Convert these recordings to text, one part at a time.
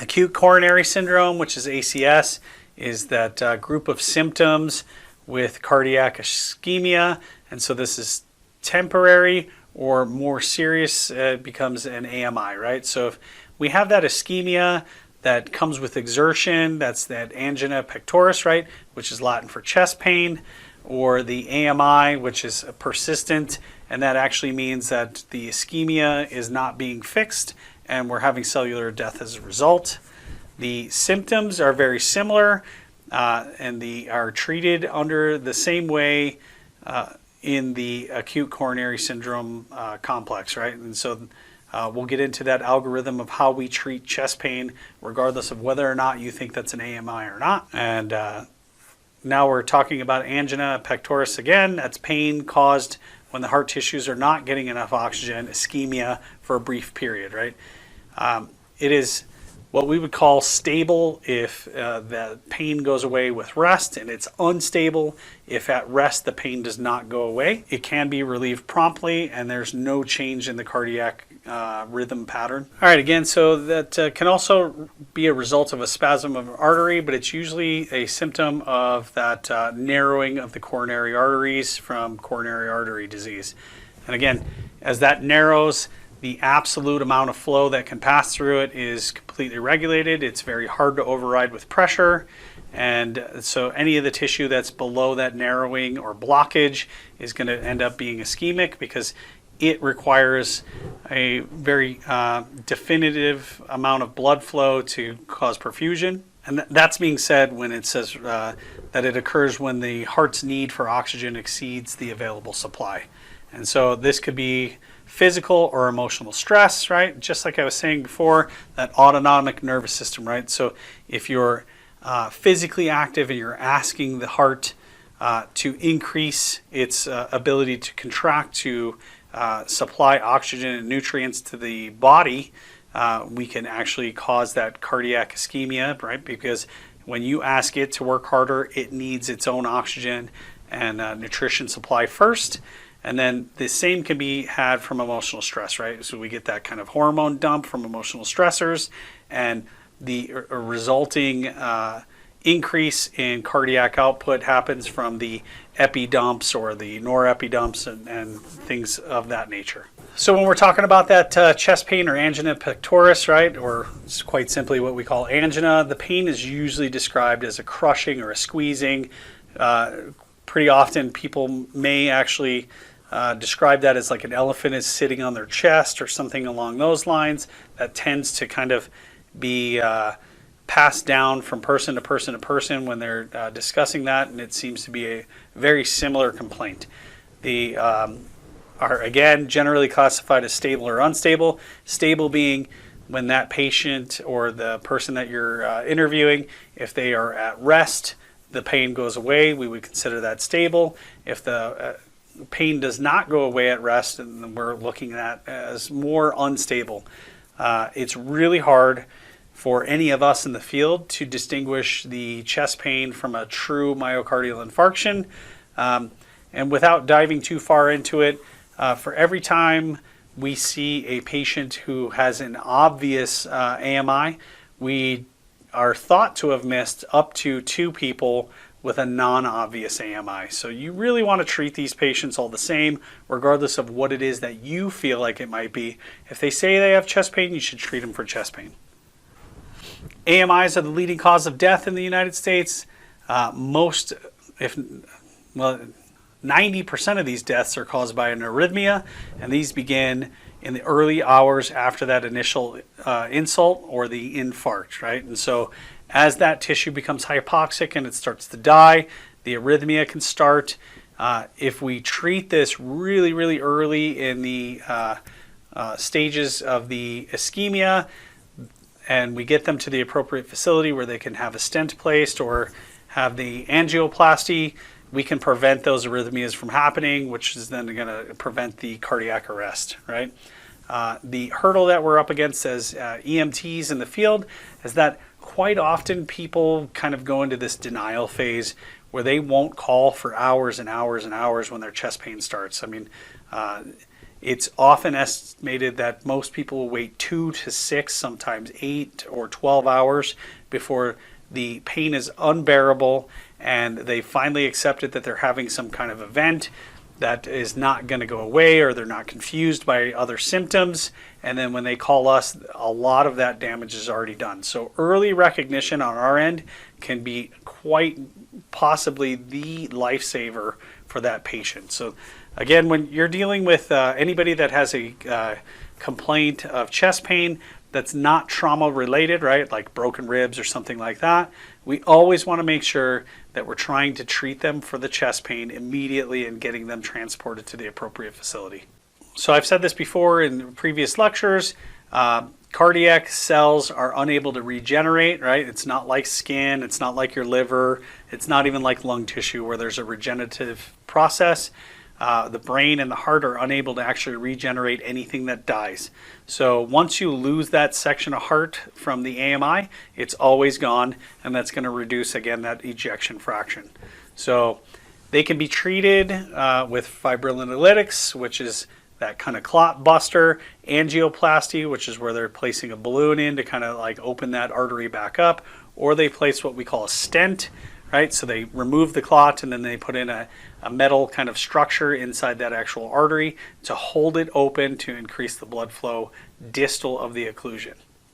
Acute coronary syndrome, which is ACS, is that group of symptoms with cardiac ischemia, and so this is temporary, or more serious becomes an AMI, right? So if we have that ischemia that comes with exertion, that's that angina pectoris, right, which is Latin for chest pain, or the AMI, which is persistent, and that actually means that the ischemia is not being fixed and we're having cellular death as a result. The symptoms are very similar and they are treated under the same way in the acute coronary syndrome complex, right? And so we'll get into that algorithm of how we treat chest pain regardless of whether or not you think that's an AMI or not. And now we're talking about angina pectoris again. That's pain caused when the heart tissues are not getting enough oxygen, ischemia for a brief period, right? It is what we would call stable if the pain goes away with rest, and it's unstable if at rest the pain does not go away. It can be relieved promptly and there's no change in the cardiac rhythm pattern. All right, again, so that can also be a result of a spasm of an artery, but it's usually a symptom of that narrowing of the coronary arteries from coronary artery disease. And again, as that narrows, the absolute amount of flow that can pass through it is completely regulated. It's very hard to override with pressure. And so any of the tissue that's below that narrowing or blockage is going to end up being ischemic because it requires a very definitive amount of blood flow to cause perfusion. And that's being said when it says that it occurs when the heart's need for oxygen exceeds the available supply. And so this could be physical or emotional stress, right? Just like I was saying before, that autonomic nervous system, right? So if you're physically active and you're asking the heart to increase its ability to contract to supply oxygen and nutrients to the body, we can actually cause that cardiac ischemia, right? Because when you ask it to work harder, it needs its own oxygen and nutrition supply first. And then the same can be had from emotional stress, right? So we get that kind of hormone dump from emotional stressors, and the resulting increase in cardiac output happens from the epidumps or the norepidumps and things of that nature. So when we're talking about that chest pain or angina pectoris, right, or it's quite simply what we call angina, the pain is usually described as a crushing or a squeezing. Pretty often people may actually describe that as like an elephant is sitting on their chest or something along those lines. That tends to kind of be passed down from person to person to person when they're discussing that, and it seems to be a very similar complaint. They are again generally classified as stable or unstable. Stable being when that patient or the person that you're interviewing, if they are at rest, the pain goes away, we would consider that stable. If the pain does not go away at rest, and we're looking at as more unstable. It's really hard for any of us in the field to distinguish the chest pain from a true myocardial infarction. And without diving too far into it, for every time we see a patient who has an obvious AMI, we are thought to have missed up to 2 people with a non-obvious AMI. So you really want to treat these patients all the same, regardless of what it is that you feel like it might be. If they say they have chest pain, you should treat them for chest pain. AMIs are the leading cause of death in the United States. 90% of these deaths are caused by an arrhythmia, and these begin in the early hours after that initial insult or the infarct, right? And so as that tissue becomes hypoxic and it starts to die, the arrhythmia can start. If we treat this really, really early in the stages of the ischemia, and we get them to the appropriate facility where they can have a stent placed or have the angioplasty, we can prevent those arrhythmias from happening, which is then going to prevent the cardiac arrest, right? The hurdle that we're up against as EMTs in the field is that quite often people kind of go into this denial phase where they won't call for hours and hours and hours when their chest pain starts. I mean, It's often estimated that most people will wait 2 to 6, sometimes 8 or 12 hours before the pain is unbearable and they finally accepted that they're having some kind of event that is not going to go away, or they're not confused by other symptoms. And then when they call us, a lot of that damage is already done. So early recognition on our end can be quite possibly the lifesaver for that patient. So again, when you're dealing with anybody that has a complaint of chest pain that's not trauma related, right, like broken ribs or something like that, we always want to make sure that we're trying to treat them for the chest pain immediately and getting them transported to the appropriate facility. So I've said this before in previous lectures, cardiac cells are unable to regenerate, right? It's not like skin, it's not like your liver, it's not even like lung tissue where there's a regenerative process. The brain and the heart are unable to actually regenerate anything that dies. So once you lose that section of heart from the AMI, it's always gone, and that's going to reduce, again, that ejection fraction. So they can be treated with fibrinolytics, which is that kind of clot buster, angioplasty, which is where they're placing a balloon in to kind of like open that artery back up, or they place what we call a stent, right? So they remove the clot and then they put in a metal kind of structure inside that actual artery to hold it open to increase the blood flow distal of the occlusion.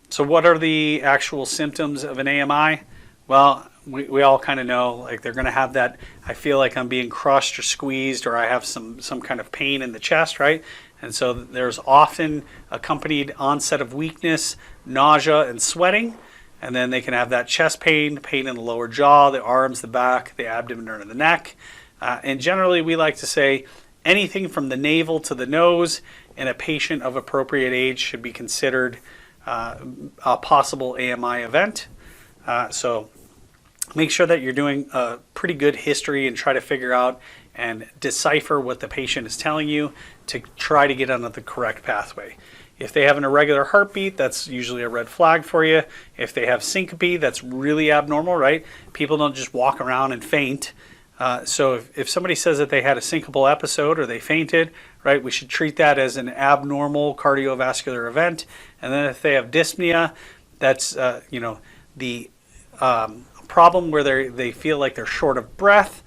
So what are the actual symptoms of an AMI? Well, we all kind of know, like they're going to have that, I feel like I'm being crushed or squeezed, or I have some kind of pain in the chest, right? And so there's often accompanied onset of weakness, nausea, and sweating. And then they can have that chest pain, pain in the lower jaw, the arms, the back, the abdomen, or the neck. And generally, we like to say anything from the navel to the nose in a patient of appropriate age should be considered a possible AMI event. So make sure that you're doing a pretty good history and try to figure out and decipher what the patient is telling you to try to get on the correct pathway. If they have an irregular heartbeat, that's usually a red flag for you. If they have syncope, that's really abnormal, right? People don't just walk around and faint. So if somebody says that they had a syncopal episode or they fainted, right, we should treat that as an abnormal cardiovascular event. And then if they have dyspnea, that's the problem where they feel like they're short of breath.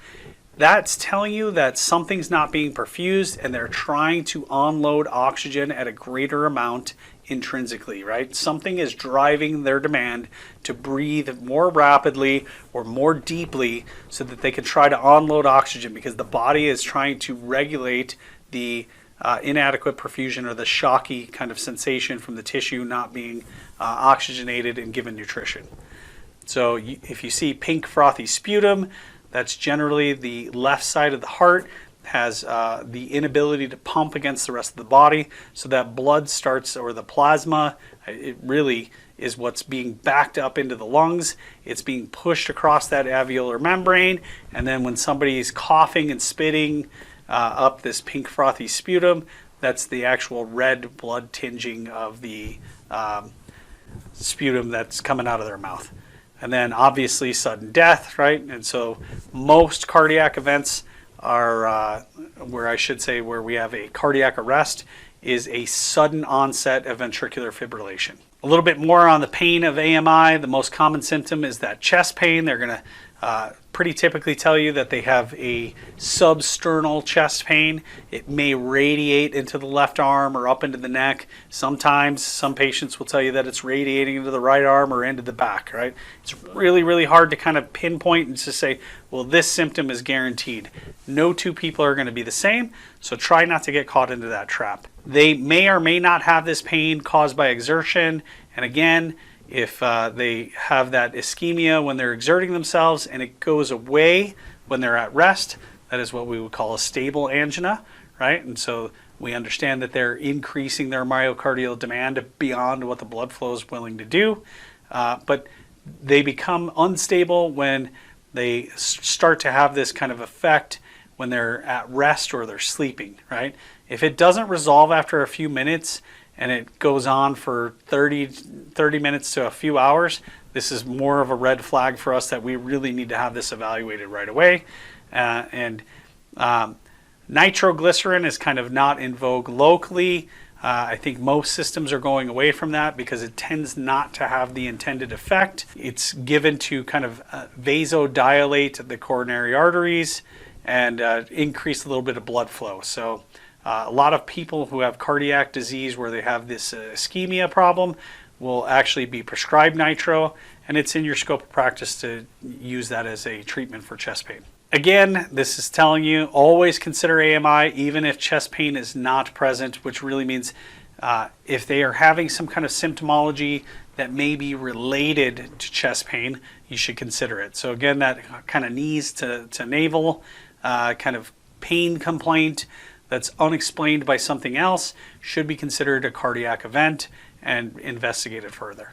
That's telling you that something's not being perfused and they're trying to unload oxygen at a greater amount intrinsically, right? Something is driving their demand to breathe more rapidly or more deeply so that they can try to unload oxygen, because the body is trying to regulate the inadequate perfusion or the shocky kind of sensation from the tissue not being oxygenated and given nutrition. So if you see pink frothy sputum, that's generally the left side of the heart has the inability to pump against the rest of the body, so that blood starts, or the plasma, it really is what's being backed up into the lungs. It's being pushed across that alveolar membrane, and then when somebody's coughing and spitting up this pink frothy sputum, that's the actual red blood tinging of the sputum that's coming out of their mouth. And then obviously sudden death, right? And so most cardiac events are, where we have a cardiac arrest, is a sudden onset of ventricular fibrillation. A little bit more on the pain of AMI. The most common symptom is that chest pain. They're going to pretty typically tell you that they have a substernal chest pain. It may radiate into the left arm or up into the neck. Sometimes some patients will tell you that it's radiating into the right arm or into the back, right? It's really, really hard to kind of pinpoint and just say, well, this symptom is guaranteed. No two people are going to be the same, so try not to get caught into that trap. They may or may not have this pain caused by exertion, and again, if they have that ischemia when they're exerting themselves and it goes away when they're at rest, that is what we would call a stable angina, right? And so we understand that they're increasing their myocardial demand beyond what the blood flow is willing to do. But they become unstable when they start to have this kind of effect when they're at rest or they're sleeping, right? If it doesn't resolve after a few minutes, and it goes on for 30 minutes to a few hours, this is more of a red flag for us that we really need to have this evaluated right away. Nitroglycerin is kind of not in vogue locally. I think most systems are going away from that because it tends not to have the intended effect. It's given to kind of vasodilate the coronary arteries and increase a little bit of blood flow. So a lot of people who have cardiac disease where they have this ischemia problem will actually be prescribed nitro, and it's in your scope of practice to use that as a treatment for chest pain. Again, this is telling you always consider AMI even if chest pain is not present, which really means if they are having some kind of symptomology that may be related to chest pain, you should consider it. So again, that kind of knees to navel kind of pain complaint that's unexplained by something else should be considered a cardiac event and investigated further.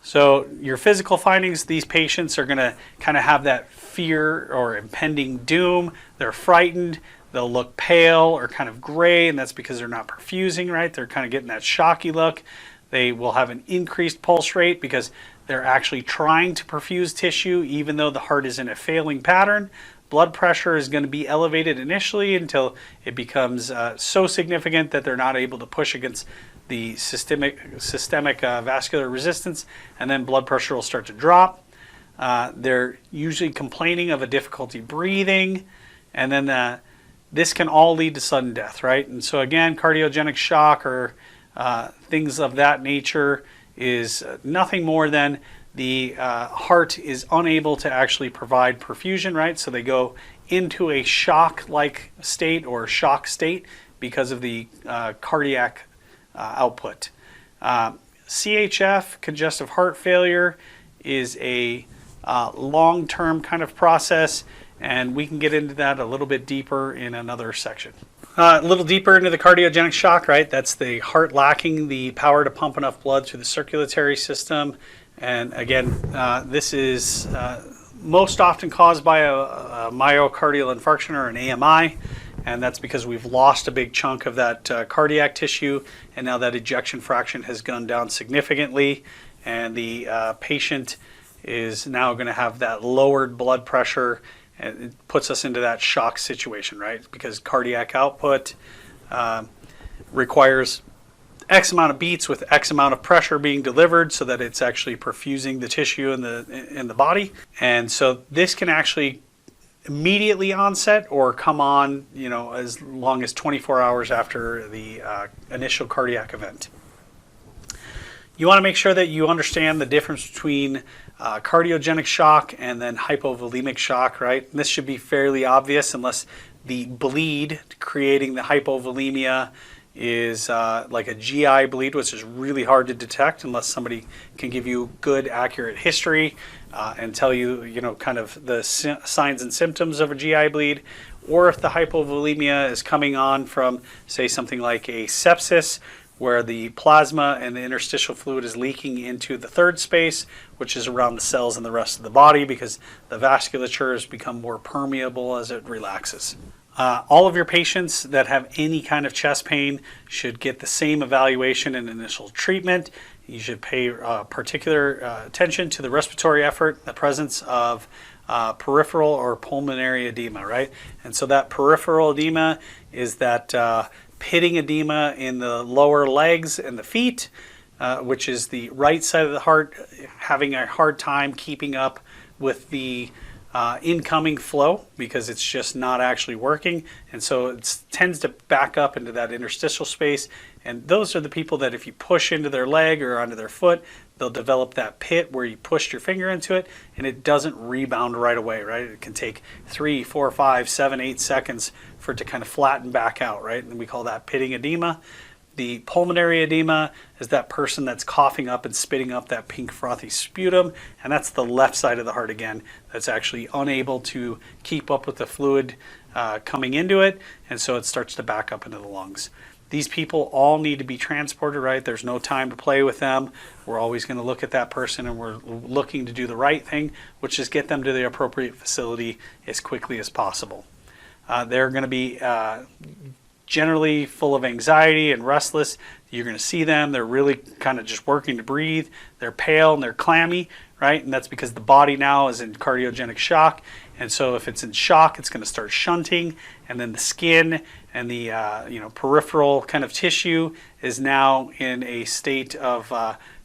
So your physical findings, these patients are going to kind of have that fear or impending doom. They're frightened. They'll look pale or kind of gray, and that's because they're not perfusing, right? They're kind of getting that shocky look. They will have an increased pulse rate because they're actually trying to perfuse tissue even though the heart is in a failing pattern. Blood pressure is going to be elevated initially until it becomes so significant that they're not able to push against the systemic vascular resistance, and then blood pressure will start to drop. They're usually complaining of a difficulty breathing, and then this can all lead to sudden death, right? And so again, cardiogenic shock or things of that nature is nothing more than the heart is unable to actually provide perfusion, right? So they go into a shock-like state or shock state because of the cardiac output. CHF, congestive heart failure, is a long-term kind of process, and we can get into that a little bit deeper in another section. A little deeper into the cardiogenic shock, right? That's the heart lacking the power to pump enough blood through the circulatory system. And again, this is most often caused by a myocardial infarction or an AMI. And that's because we've lost a big chunk of that cardiac tissue, and now that ejection fraction has gone down significantly, and the patient is now going to have that lowered blood pressure, and it puts us into that shock situation, right? Because cardiac output requires X amount of beats with X amount of pressure being delivered so that it's actually perfusing the tissue in the body. And so this can actually immediately onset or come on, as long as 24 hours after the initial cardiac event. You want to make sure that you understand the difference between cardiogenic shock and then hypovolemic shock, right? And this should be fairly obvious unless the bleed creating the hypovolemia is like a GI bleed, which is really hard to detect unless somebody can give you good, accurate history and tell you, kind of the signs and symptoms of a GI bleed, or if the hypovolemia is coming on from, say, something like a sepsis, where the plasma and the interstitial fluid is leaking into the third space, which is around the cells and the rest of the body, because the vasculature has become more permeable as it relaxes. All of your patients that have any kind of chest pain should get the same evaluation and initial treatment. You should pay particular attention to the respiratory effort, the presence of peripheral or pulmonary edema, right? And so that peripheral edema is that pitting edema in the lower legs and the feet, which is the right side of the heart having a hard time keeping up with the incoming flow because it's just not actually working, and so it tends to back up into that interstitial space. And those are the people that if you push into their leg or onto their foot, they'll develop that pit where you pushed your finger into it and it doesn't rebound right away, right? It can take 3, 4, 5, 7, 8 seconds for it to kind of flatten back out, right? And we call that pitting edema. The pulmonary edema is that person that's coughing up and spitting up that pink frothy sputum, and that's the left side of the heart again that's actually unable to keep up with the fluid coming into it, and so it starts to back up into the lungs. These people all need to be transported, right? There's no time to play with them. We're always going to look at that person and we're looking to do the right thing, which is get them to the appropriate facility as quickly as possible. They're going to be generally full of anxiety and restless You're going to see them. They're really kind of just working to breathe. They're pale and they're clammy, right? And that's because the body now is in cardiogenic shock. And so if it's in shock, it's going to start shunting, and then the skin and the peripheral kind of tissue is now in a state of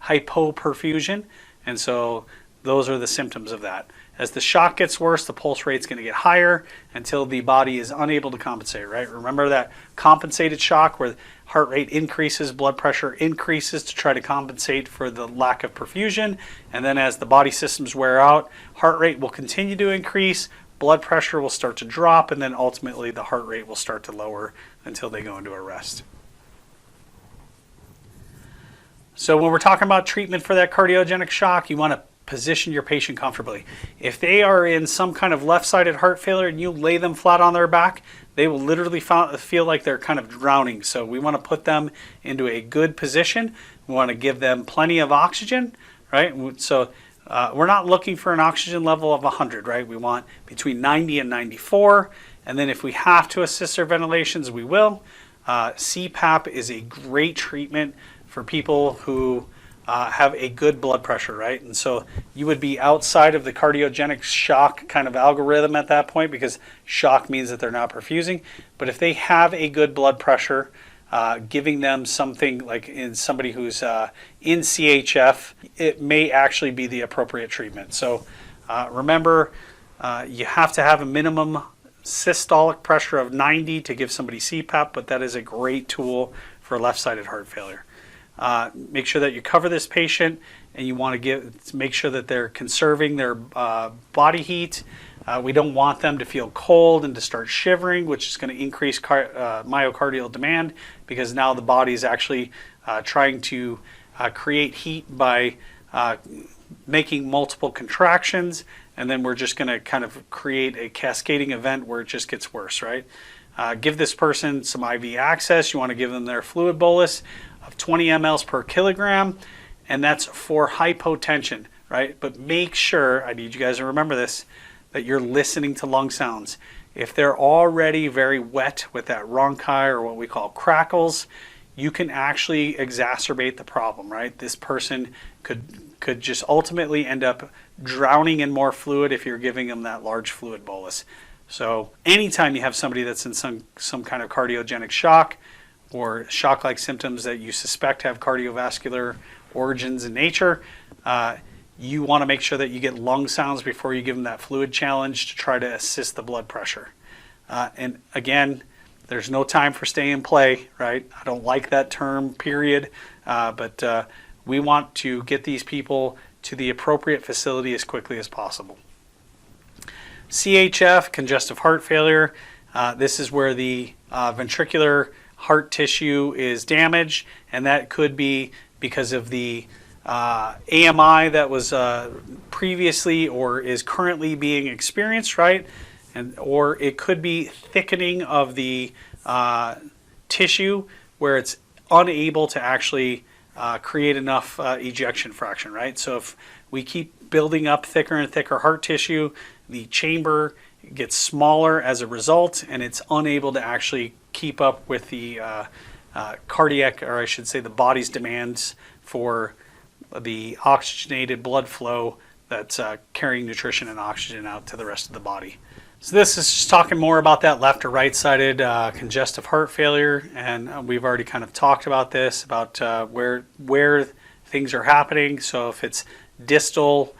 hypoperfusion. And so those are the symptoms of that. As the shock gets worse, the pulse rate's going to get higher until the body is unable to compensate, right? Remember that compensated shock where heart rate increases, blood pressure increases to try to compensate for the lack of perfusion. And then as the body systems wear out, heart rate will continue to increase, blood pressure will start to drop, and then ultimately the heart rate will start to lower until they go into a rest. So when we're talking about treatment for that cardiogenic shock, you want to position your patient comfortably. If they are in some kind of left-sided heart failure and you lay them flat on their back, they will literally feel like they're kind of drowning. So we want to put them into a good position. We want to give them plenty of oxygen, right? So we're not looking for an oxygen level of 100, right? We want between 90 and 94. And then if we have to assist their ventilations, we will. CPAP is a great treatment for people who have a good blood pressure, right? And so you would be outside of the cardiogenic shock kind of algorithm at that point, because shock means that they're not perfusing. But if they have a good blood pressure, giving them something like in somebody who's in CHF, it may actually be the appropriate treatment. So remember, you have to have a minimum systolic pressure of 90 to give somebody CPAP, but that is a great tool for left-sided heart failure. Make sure that you cover this patient, and you want to make sure that they're conserving their body heat. We don't want them to feel cold and to start shivering, which is going to increase myocardial demand, because now the body is actually trying to create heat by making multiple contractions, and then we're just going to kind of create a cascading event where it just gets worse, right? Give this person some IV access. You want to give them their fluid bolus of 20 mLs per kilogram, and that's for hypotension, right? But make sure, I need you guys to remember this, that you're listening to lung sounds. If they're already very wet with that rhonchi, or what we call crackles, you can actually exacerbate the problem, right? This person could just ultimately end up drowning in more fluid if you're giving them that large fluid bolus. So anytime you have somebody that's in some kind of cardiogenic shock, or shock-like symptoms that you suspect have cardiovascular origins in nature, you want to make sure that you get lung sounds before you give them that fluid challenge to try to assist the blood pressure. And again, there's no time for stay and play, right? I don't like that term, period. But we want to get these people to the appropriate facility as quickly as possible. CHF, congestive heart failure, this is where the ventricular heart tissue is damaged, and that could be because of the AMI that was previously or is currently being experienced, right? Or it could be thickening of the tissue where it's unable to actually create enough ejection fraction, right? So if we keep building up thicker and thicker heart tissue, the chamber gets smaller as a result, and it's unable to actually keep up with the cardiac, or I should say the body's demands for the oxygenated blood flow that's carrying nutrition and oxygen out to the rest of the body. So this is just talking more about that left or right-sided congestive heart failure, and we've already kind of talked about this, about where things are happening. So if it's distal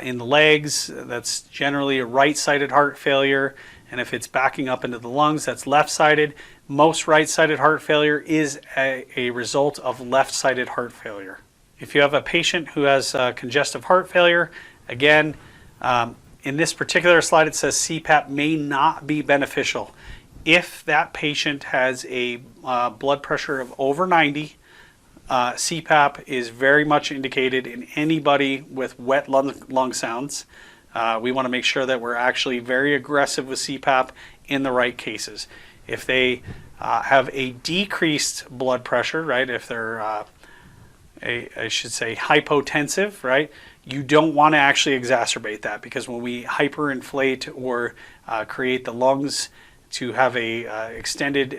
in the legs, that's generally a right-sided heart failure. And if it's backing up into the lungs, that's left-sided. Most right-sided heart failure is a result of left-sided heart failure. If you have a patient who has congestive heart failure, again, in this particular slide it says CPAP may not be beneficial. If that patient has a blood pressure of over 90, CPAP is very much indicated in anybody with wet lung sounds. We want to make sure that we're actually very aggressive with CPAP in the right cases. If they have a decreased blood pressure, right, if they're I should say hypotensive, right, you don't want to actually exacerbate that, because when we hyperinflate or create the lungs to have a extended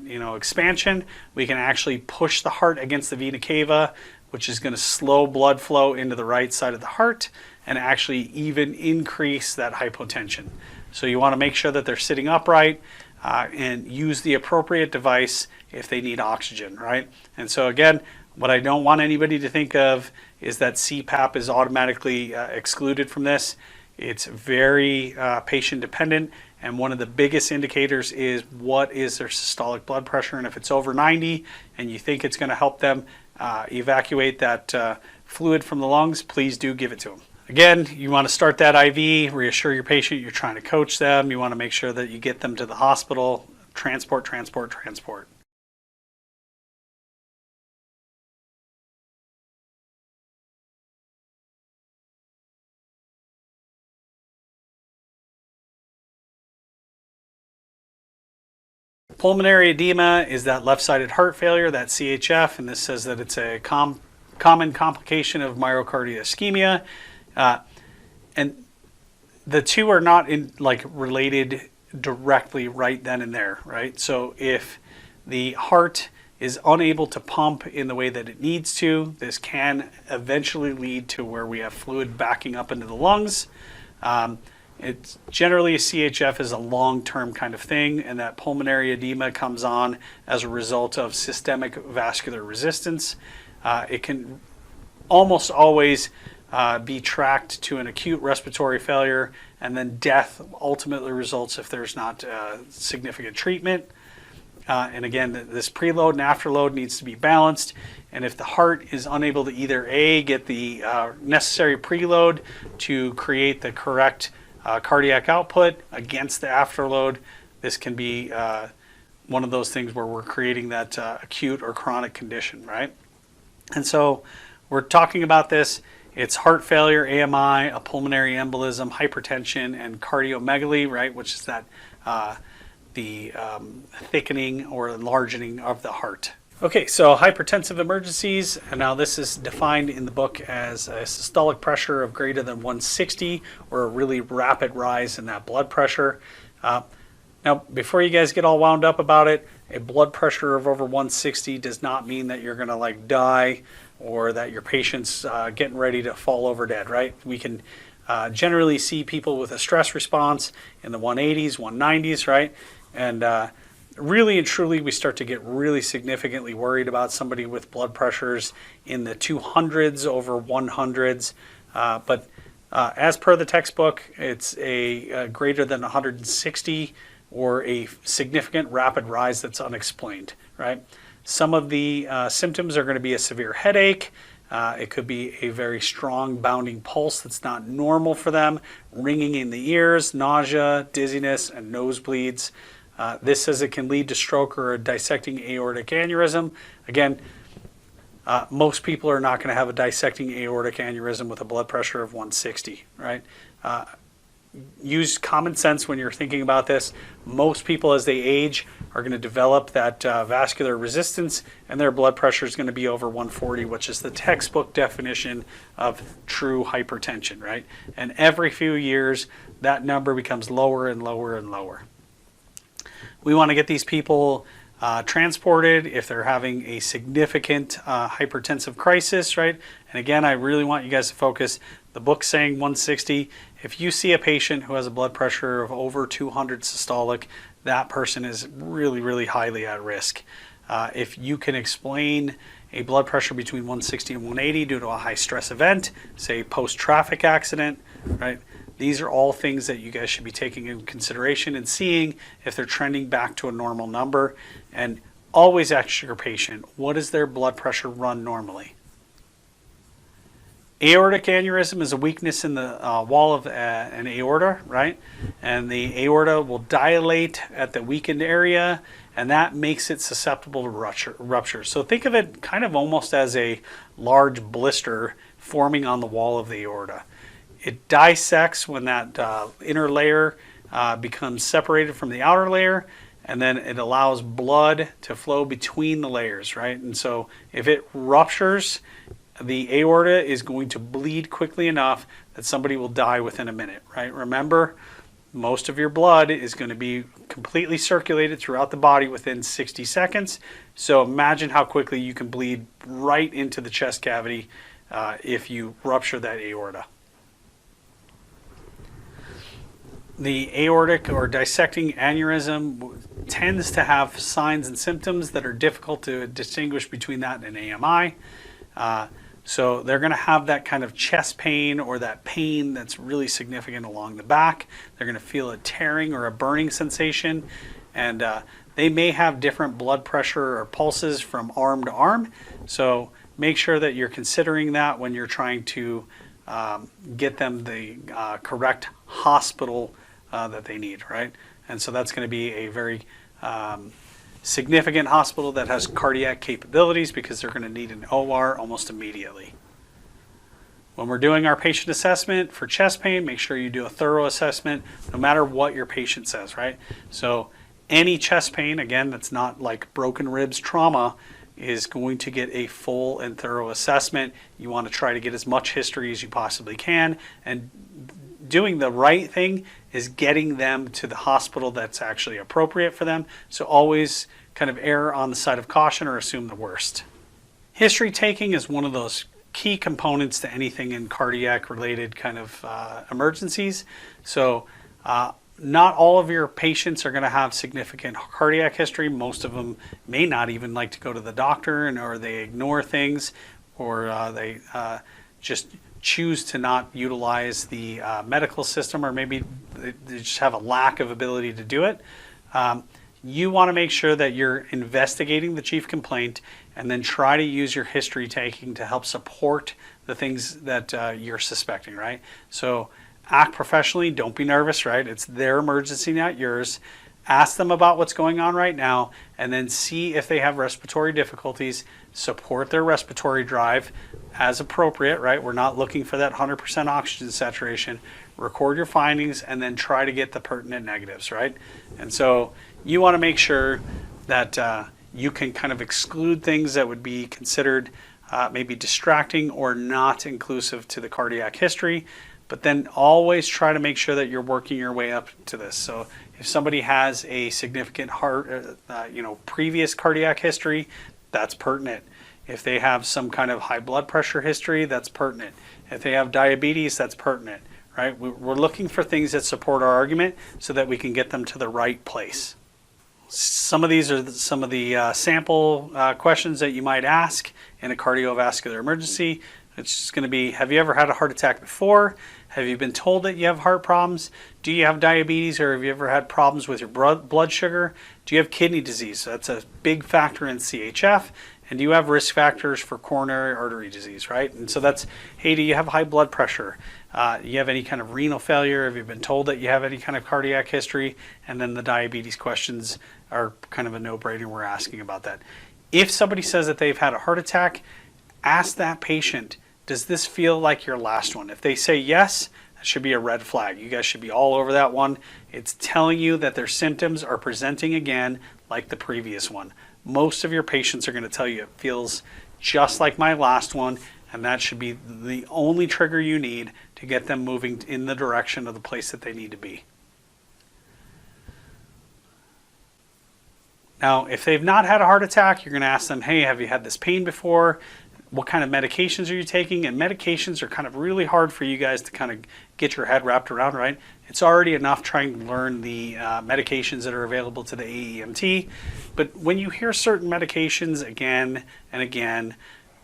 expansion, we can actually push the heart against the vena cava, which is going to slow blood flow into the right side of the heart and actually even increase that hypotension. So you want to make sure that they're sitting upright and use the appropriate device if they need oxygen, right? And so again, what I don't want anybody to think of is that CPAP is automatically excluded from this. It's very patient dependent, and one of the biggest indicators is what is their systolic blood pressure, and if it's over 90 and you think it's going to help them evacuate that fluid from the lungs, please do give it to them. Again, you want to start that IV, reassure your patient you're trying to coach them, you want to make sure that you get them to the hospital, transport, transport, transport. Pulmonary edema is that left-sided heart failure, that CHF, and this says that it's a common complication of myocardial ischemia. And the two are not related directly right then and there, right? So if the heart is unable to pump in the way that it needs to, this can eventually lead to where we have fluid backing up into the lungs. It's generally a CHF is a long-term kind of thing, and that pulmonary edema comes on as a result of systemic vascular resistance. It can almost always be tracked to an acute respiratory failure, and then death ultimately results if there's not significant treatment. And again, this preload and afterload needs to be balanced. And if the heart is unable to either A, get the necessary preload to create the correct cardiac output against the afterload, this can be one of those things where we're creating that acute or chronic condition, right? And so we're talking about this. It's heart failure, AMI, a pulmonary embolism, hypertension, and cardiomegaly, right, which is that the thickening or enlarging of the heart. Okay, so hypertensive emergencies, and now this is defined in the book as a systolic pressure of greater than 160 or a really rapid rise in that blood pressure. Now, before you guys get all wound up about it, a blood pressure of over 160 does not mean that you're going to die or that your patient's getting ready to fall over dead, right? We can generally see people with a stress response in the 180s, 190s, right? And really and truly, we start to get really significantly worried about somebody with blood pressures in the 200s over 100s. But as per the textbook, it's a greater than 160 or a significant rapid rise that's unexplained, right? Some of the symptoms are going to be a severe headache. It could be a very strong bounding pulse that's not normal for them, ringing in the ears, nausea, dizziness, and nosebleeds. This says it can lead to stroke or a dissecting aortic aneurysm. Again, most people are not going to have a dissecting aortic aneurysm with a blood pressure of 160, right? Use common sense when you're thinking about this. Most people, as they age, are going to develop that vascular resistance, and their blood pressure is going to be over 140, which is the textbook definition of true hypertension, right? And every few years, that number becomes lower and lower and lower. We want to get these people transported if they're having a significant hypertensive crisis, right? And again, I really want you guys to focus. The book's saying 160. If you see a patient who has a blood pressure of over 200 systolic, that person is really, really highly at risk. If you can explain a blood pressure between 160 and 180 due to a high stress event, say post-traffic accident, right? These are all things that you guys should be taking into consideration and seeing if they're trending back to a normal number. And always ask your patient, what does their blood pressure run normally? Aortic aneurysm is a weakness in the wall of an aorta, right? And the aorta will dilate at the weakened area, and that makes it susceptible to rupture. So think of it kind of almost as a large blister forming on the wall of the aorta. It dissects when that inner layer becomes separated from the outer layer, and then it allows blood to flow between the layers, right? And so if it ruptures, the aorta is going to bleed quickly enough that somebody will die within a minute, right? Remember, most of your blood is going to be completely circulated throughout the body within 60 seconds. So imagine how quickly you can bleed right into the chest cavity if you rupture that aorta. The aortic or dissecting aneurysm tends to have signs and symptoms that are difficult to distinguish between that and an AMI. So they're going to have that kind of chest pain or that pain that's really significant along the back. They're going to feel a tearing or a burning sensation, and they may have different blood pressure or pulses from arm to arm. So make sure that you're considering that when you're trying to get them the correct hospital that they need, right? And so that's going to be a very significant hospital that has cardiac capabilities, because they're going to need an OR almost immediately. When we're doing our patient assessment for chest pain, make sure you do a thorough assessment no matter what your patient says, right? So any chest pain, again, that's not like broken ribs trauma, is going to get a full and thorough assessment. You want to try to get as much history as you possibly can, and doing the right thing is getting them to the hospital that's actually appropriate for them. So always kind of err on the side of caution or assume the worst. History taking is one of those key components to anything in cardiac related kind of emergencies. So not all of your patients are going to have significant cardiac history. Most of them may not even like to go to the doctor, or they ignore things, or they just choose to not utilize the medical system, or maybe they just have a lack of ability to do it. You want to make sure that you're investigating the chief complaint, and then try to use your history taking to help support the things that you're suspecting, right? So act professionally, don't be nervous, right? It's their emergency, not yours. Ask them about what's going on right now, and then see if they have respiratory difficulties. Support their respiratory drive as appropriate, right? We're not looking for that 100% oxygen saturation. Record your findings, and then try to get the pertinent negatives, right? And so you want to make sure that you can kind of exclude things that would be considered maybe distracting or not inclusive to the cardiac history, but then always try to make sure that you're working your way up to this. So if somebody has a significant heart, previous cardiac history, that's pertinent. If they have some kind of high blood pressure history, that's pertinent. If they have diabetes, that's pertinent, right? We're looking for things that support our argument so that we can get them to the right place. Some of these are some of the sample questions that you might ask in a cardiovascular emergency. It's just going to be, have you ever had a heart attack before? Have you been told that you have heart problems? Do you have diabetes, or have you ever had problems with your blood sugar? Do you have kidney disease? So that's a big factor in CHF. And do you have risk factors for coronary artery disease, right? And so that's, hey, do you have high blood pressure? Do you have any kind of renal failure? Have you been told that you have any kind of cardiac history? And then the diabetes questions are kind of a no-brainer. We're asking about that. If somebody says that they've had a heart attack, ask that patient, does this feel like your last one? If they say yes, that should be a red flag. You guys should be all over that one. It's telling you that their symptoms are presenting again like the previous one. Most of your patients are going to tell you it feels just like my last one, and that should be the only trigger you need to get them moving in the direction of the place that they need to be. Now, if they've not had a heart attack, you're going to ask them, hey, have you had this pain before? What kind of medications are you taking? And medications are kind of really hard for you guys to kind of get your head wrapped around, right? It's already enough trying to learn the medications that are available to the AEMT. But when you hear certain medications again and again,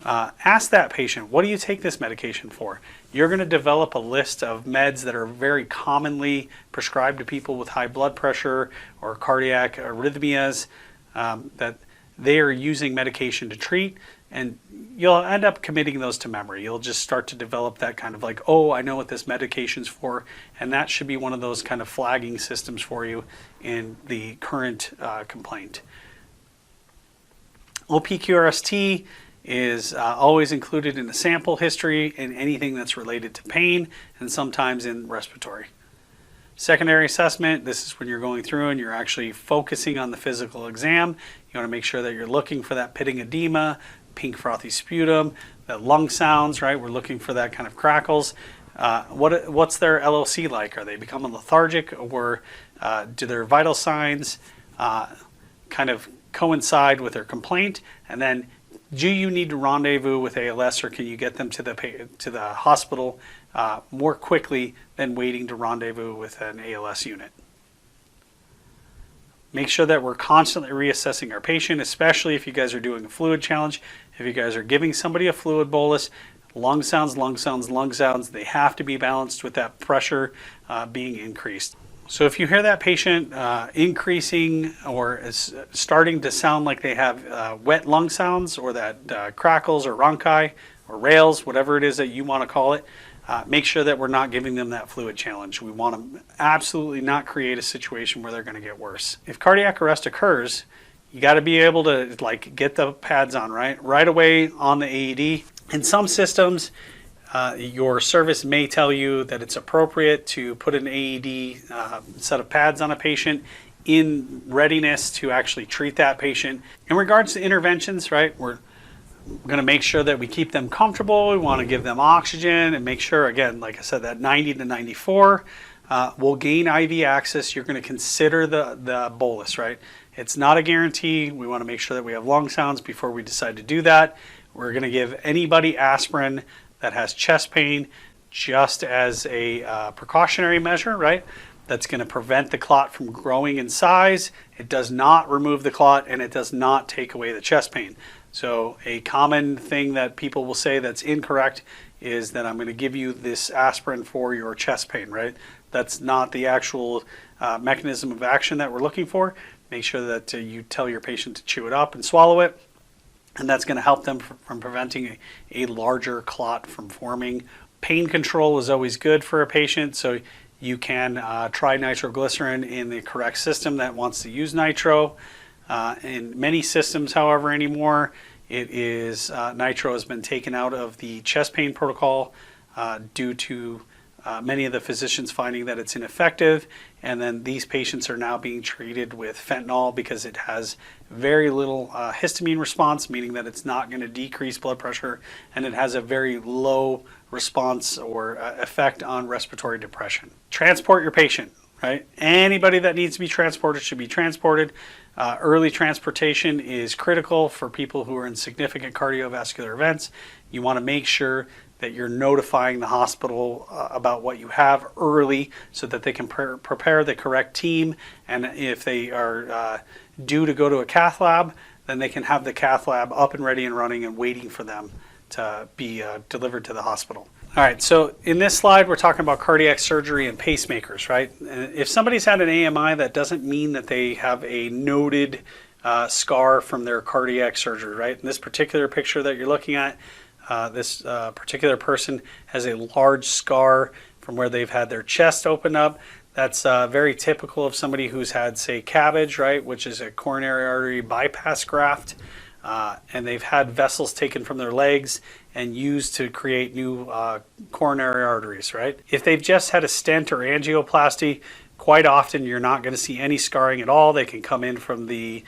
ask that patient, what do you take this medication for? You're going to develop a list of meds that are very commonly prescribed to people with high blood pressure or cardiac arrhythmias that they are using medication to treat. And you'll end up committing those to memory. You'll just start to develop that kind of like, oh, I know what this medication's for. And that should be one of those kind of flagging systems for you in the current complaint. OPQRST is always included in the sample history in anything that's related to pain, and sometimes in respiratory. Secondary assessment, this is when you're going through and you're actually focusing on the physical exam. You want to make sure that you're looking for that pitting edema, pink frothy sputum, that lung sounds, right? We're looking for that kind of crackles. What's their LOC like? Are they becoming lethargic, or do their vital signs kind of coincide with their complaint? And then, do you need to rendezvous with ALS, or can you get them to the hospital more quickly than waiting to rendezvous with an ALS unit? Make sure that we're constantly reassessing our patient, especially if you guys are doing a fluid challenge. If you guys are giving somebody a fluid bolus, lung sounds, they have to be balanced with that pressure being increased. So if you hear that patient increasing or is starting to sound like they have wet lung sounds, or that crackles or rhonchi or rails, whatever it is that you want to call it, make sure that we're not giving them that fluid challenge. We want to absolutely not create a situation where they're going to get worse. If cardiac arrest occurs, you got to be able to get the pads on right away on the AED. In some systems, your service may tell you that it's appropriate to put an AED set of pads on a patient in readiness to actually treat that patient. In regards to interventions, we're going to make sure that we keep them comfortable. We want to give them oxygen and make sure, again, like I said, that 90 to 94 will gain IV access. You're going to consider the bolus, It's not a guarantee. We want to make sure that we have lung sounds before we decide to do that. We're going to give anybody aspirin that has chest pain just as a precautionary measure, That's going to prevent the clot from growing in size. It does not remove the clot, and it does not take away the chest pain. So a common thing that people will say that's incorrect is that I'm going to give you this aspirin for your chest pain, That's not the actual mechanism of action that we're looking for. Make sure that you tell your patient to chew it up and swallow it, and that's going to help them from preventing a larger clot from forming. Pain control is always good for a patient, so you can try nitroglycerin in the correct system that wants to use nitro. In many systems, however, anymore, it is nitro has been taken out of the chest pain protocol due to many of the physicians finding that it's ineffective, and then these patients are now being treated with fentanyl because it has very little histamine response, meaning that it's not going to decrease blood pressure, and it has a very low response or effect on respiratory depression. Transport your patient. Anybody that needs to be transported should be transported. Early transportation is critical for people who are in significant cardiovascular events. You want to make sure that you're notifying the hospital about what you have early so that they can prepare the correct team. And if they are due to go to a cath lab, then they can have the cath lab up and ready and running and waiting for them to be delivered to the hospital. All right, so in this slide, we're talking about cardiac surgery and pacemakers, If somebody's had an AMI, that doesn't mean that they have a noted scar from their cardiac surgery, In this particular picture that you're looking at, this particular person has a large scar from where they've had their chest open up. That's very typical of somebody who's had, say, CABG, which is a coronary artery bypass graft, and they've had vessels taken from their legs and used to create new coronary arteries, If they've just had a stent or angioplasty, quite often you're not going to see any scarring at all. They can come in from the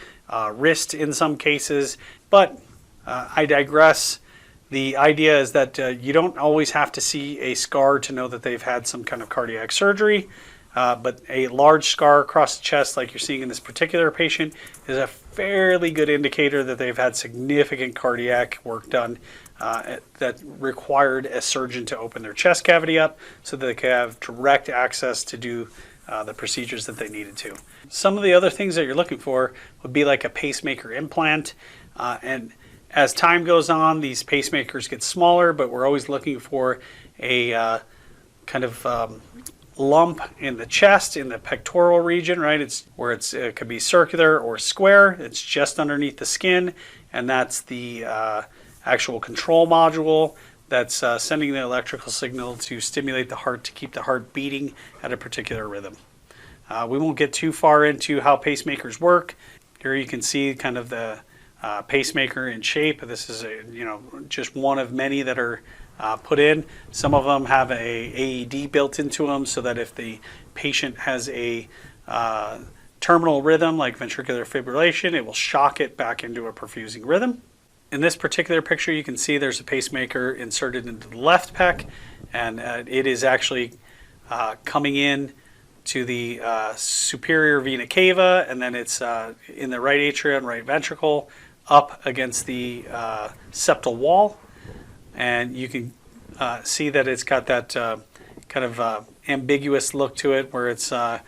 wrist in some cases, but I digress. The idea is that you don't always have to see a scar to know that they've had some kind of cardiac surgery, but a large scar across the chest like you're seeing in this particular patient is a fairly good indicator that they've had significant cardiac work done that required a surgeon to open their chest cavity up so that they could have direct access to do the procedures that they needed to. Some of the other things that you're looking for would be like a pacemaker implant, and as time goes on, these pacemakers get smaller, but we're always looking for a kind of lump in the chest, in the pectoral region, It's where it could be circular or square. It's just underneath the skin, and that's the actual control module that's sending the electrical signal to stimulate the heart to keep the heart beating at a particular rhythm. We won't get too far into how pacemakers work. Here you can see kind of the pacemaker in shape. This is just one of many that are put in. Some of them have a AED built into them so that if the patient has a terminal rhythm like ventricular fibrillation, it will shock it back into a perfusing rhythm. In this particular picture, you can see there's a pacemaker inserted into the left pec, and it is actually coming in to the superior vena cava, and then it's in the right atria and right ventricle, up against the septal wall, and you can see that it's got that kind of ambiguous look to it, where it's now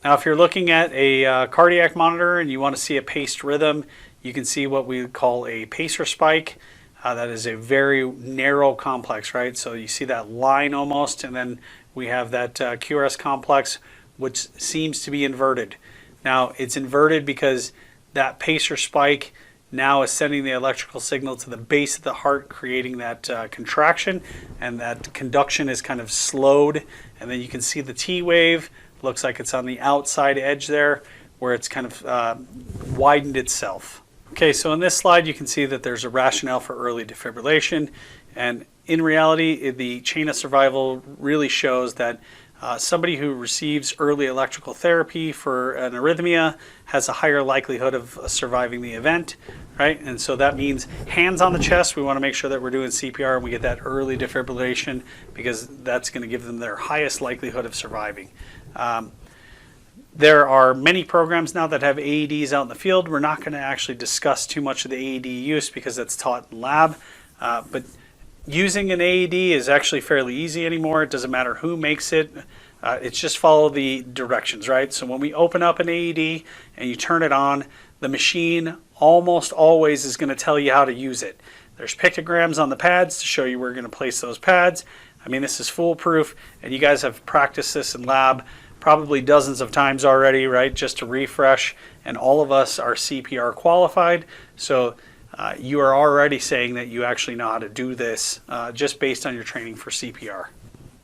if you're looking at a cardiac monitor and you want to see a paced rhythm, you can see what we call a pacer spike. That is a very narrow complex, right? So you see that line almost, and then we have that QRS complex, which seems to be inverted. Now it's inverted because that pacer spike now is sending the electrical signal to the base of the heart, creating that contraction, and that conduction is kind of slowed. And then you can see the T wave, looks like it's on the outside edge there, where it's kind of widened itself. Okay, so in this slide you can see that there's a rationale for early defibrillation, and in reality the chain of survival really shows that somebody who receives early electrical therapy for an arrhythmia has a higher likelihood of surviving the event, right? And so that means hands on the chest, we want to make sure that we're doing CPR and we get that early defibrillation, because that's going to give them their highest likelihood of surviving. There are many programs now that have AEDs out in the field. We're not going to actually discuss too much of the AED use because that's taught in lab, but using an AED is actually fairly easy anymore. It doesn't matter who makes it. It's just follow the directions, right? So when we open up an AED and you turn it on, the machine almost always is going to tell you how to use it. There's pictograms on the pads to show you where you're going to place those pads. I mean, this is foolproof, and you guys have practiced this in lab probably dozens of times already, right? Just to refresh, and all of us are CPR qualified. So you are already saying that you actually know how to do this just based on your training for CPR.